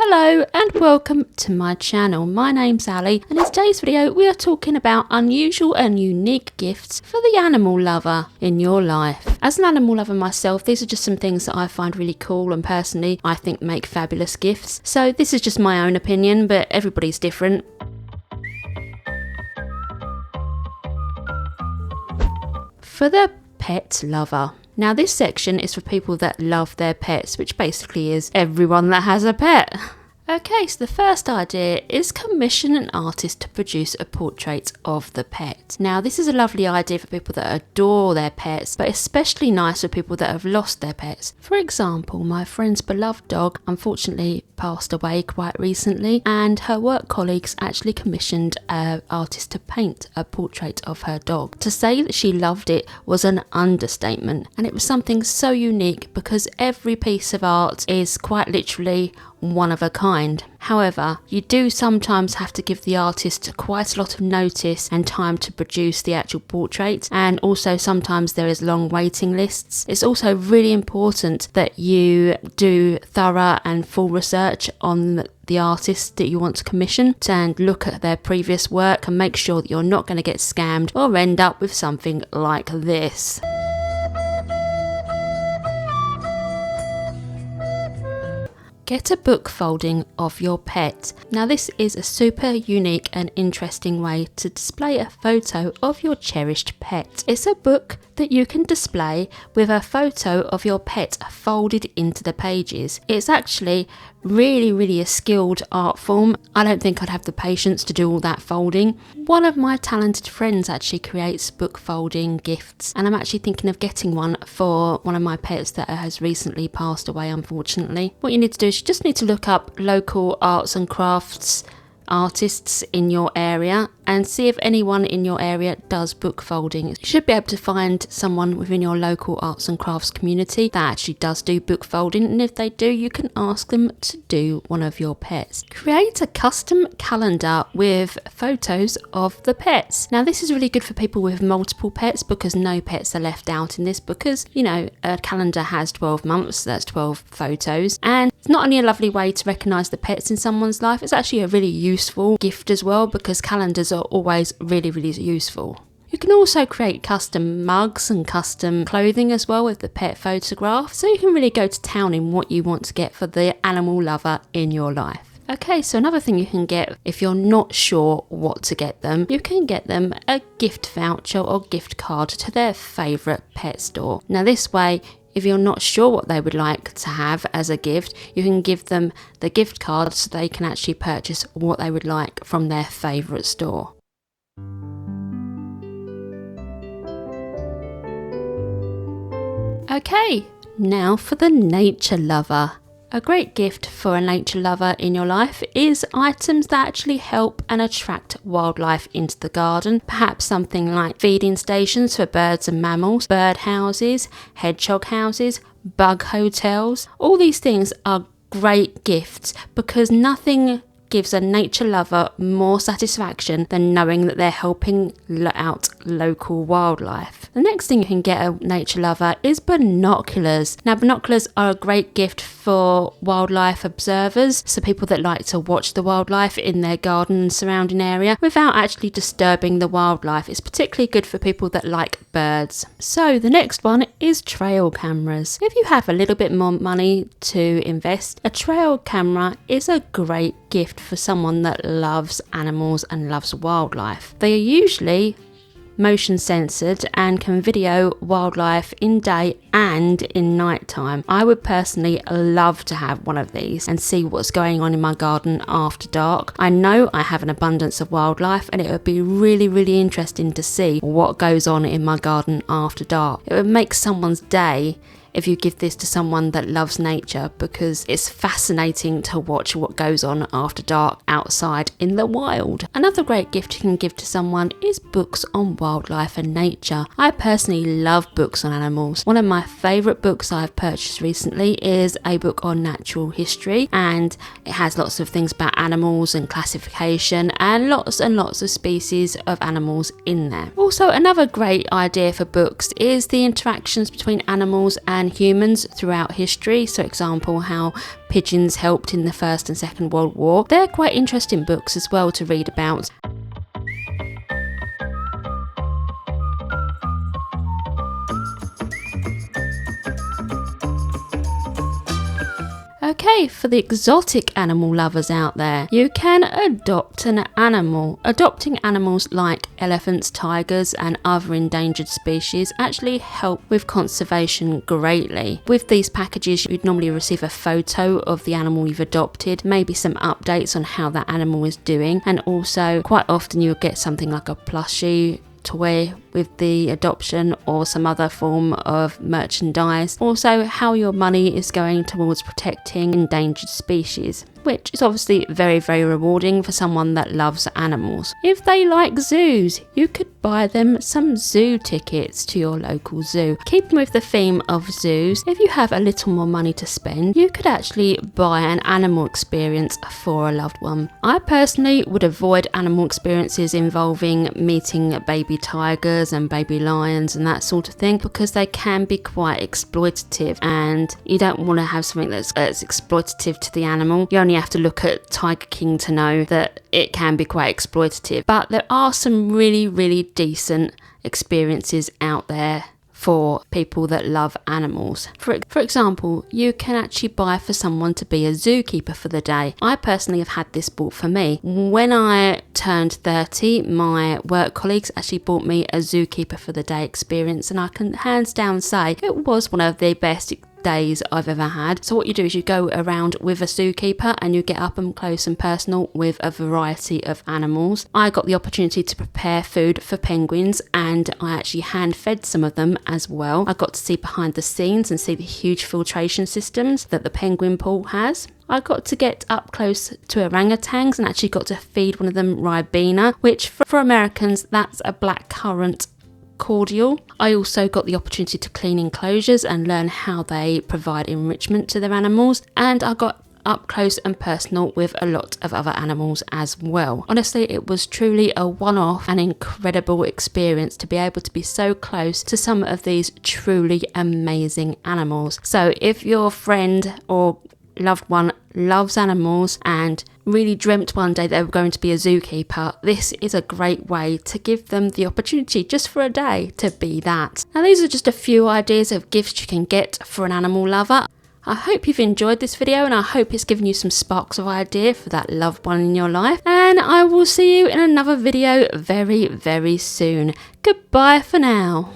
Hello and welcome to my channel. My name's Ali and in today's video we are talking about unusual and unique gifts for the animal lover in your life. As an animal lover myself, these are just some things that I find really cool and personally I think make fabulous gifts. So this is just my own opinion, but everybody's different. For the pet lover. Now this section is for people that love their pets, which basically is everyone that has a pet. Okay, so the first idea is commission an artist to produce a portrait of the pet. Now this is a lovely idea for people that adore their pets, but especially nice for people that have lost their pets. For example, my friend's beloved dog unfortunately passed away quite recently, and her work colleagues actually commissioned an artist to paint a portrait of her dog. To say that she loved it was an understatement, and it was something so unique because every piece of art is quite literally one of a kind. However, you do sometimes have to give the artist quite a lot of notice and time to produce the actual portrait, and also sometimes there is long waiting lists. It's also really important that you do thorough and full research on the artist that you want to commission and look at their previous work and make sure that you're not going to get scammed or end up with something like this. Get a book folding of your pet. Now this is a super unique and interesting way to display a photo of your cherished pet. It's a book that you can display with a photo of your pet folded into the pages. It's actually really a skilled art form. I don't think I'd have the patience to do all that folding. One of my talented friends actually creates book folding gifts, and I'm actually thinking of getting one for one of my pets that has recently passed away, unfortunately. What you need to do is you just need to look up local arts and crafts artists in your area and see if anyone in your area does book folding. You should be able to find someone within your local arts and crafts community that actually does do book folding, and if they do, you can ask them to do one of your pets. Create a custom calendar with photos of the pets. Now this is really good for people with multiple pets because no pets are left out in this, because you know a calendar has 12 months, so that's 12 photos, and it's not only a lovely way to recognise the pets in someone's life, it's actually a really useful gift as well, because calendars are always really useful. You can also create custom mugs and custom clothing as well with the pet photograph, so you can really go to town in what you want to get for the animal lover in your life. Okay, so another thing you can get if you're not sure what to get them, you can get them a gift voucher or gift card to their favourite pet store. Now this way, if you're not sure what they would like to have as a gift, you can give them the gift card so they can actually purchase what they would like from their favourite store. Okay, now for the nature lover. A great gift for a nature lover in your life is items that actually help and attract wildlife into the garden. Perhaps something like feeding stations for birds and mammals, bird houses, hedgehog houses, bug hotels. All these things are great gifts because nothing gives a nature lover more satisfaction than knowing that they're helping out local wildlife. The next thing you can get a nature lover is binoculars. Now binoculars are a great gift for wildlife observers, so people that like to watch the wildlife in their garden and surrounding area without actually disturbing the wildlife. It's particularly good for people that like birds. So the next one is trail cameras. If you have a little bit more money to invest, a trail camera is a great gift for someone that loves animals and loves wildlife. They are usually motion censored and can video wildlife in day and in night time. I would personally love to have one of these and see what's going on in my garden after dark. I know I have an abundance of wildlife and it would be really interesting to see what goes on in my garden after dark. It would make someone's day if you give this to someone that loves nature, because it's fascinating to watch what goes on after dark outside in the wild. Another great gift you can give to someone is books on wildlife and nature. I personally love books on animals. One of my favourite books I've purchased recently is a book on natural history, and it has lots of things about animals and classification and lots of species of animals in there. Also, another great idea for books is the interactions between animals and and humans throughout history. So, example, how pigeons helped in the First and Second World War. They're quite interesting books as well to read about. Okay, for the exotic animal lovers out there, you can adopt an animal. Adopting animals like elephants, tigers and other endangered species actually help with conservation greatly. With these packages, you'd normally receive a photo of the animal you've adopted, maybe some updates on how that animal is doing, and also quite often you'll get something like a plushie toy with the adoption or some other form of merchandise. Also, how your money is going towards protecting endangered species, which is obviously very, very rewarding for someone that loves animals. If they like zoos, you could buy them some zoo tickets to your local zoo. Keeping with the theme of zoos, if you have a little more money to spend, you could actually buy an animal experience for a loved one. I personally would avoid animal experiences involving meeting baby tigers and baby lions and that sort of thing, because they can be quite exploitative, and you don't want to have something that's exploitative to the animal. You only have to look at Tiger King to know that it can be quite exploitative. But there are some really, really decent experiences out there for people that love animals. For example, you can actually buy for someone to be a zookeeper for the day. I personally have had this bought for me. When I turned 30, my work colleagues actually bought me a zookeeper for the day experience, and I can hands down say it was one of the best days I've ever had. So what you do is you go around with a zookeeper and you get up and close and personal with a variety of animals. I got the opportunity to prepare food for penguins, and I actually hand fed some of them as well. I got to see behind the scenes and see the huge filtration systems that the penguin pool has. I got to get up close to orangutans and actually got to feed one of them Ribena, which for Americans, that's a blackcurrant cordial. I also got the opportunity to clean enclosures and learn how they provide enrichment to their animals, and I got up close and personal with a lot of other animals as well. Honestly, it was truly a one-off and incredible experience to be able to be so close to some of these truly amazing animals. So if your friend or loved one loves animals and really dreamt one day they were going to be a zookeeper, this is a great way to give them the opportunity just for a day to be that. Now, these are just a few ideas of gifts you can get for an animal lover. I hope you've enjoyed this video, and I hope it's given you some sparks of idea for that loved one in your life, and I will see you in another video very, very soon. Goodbye for now.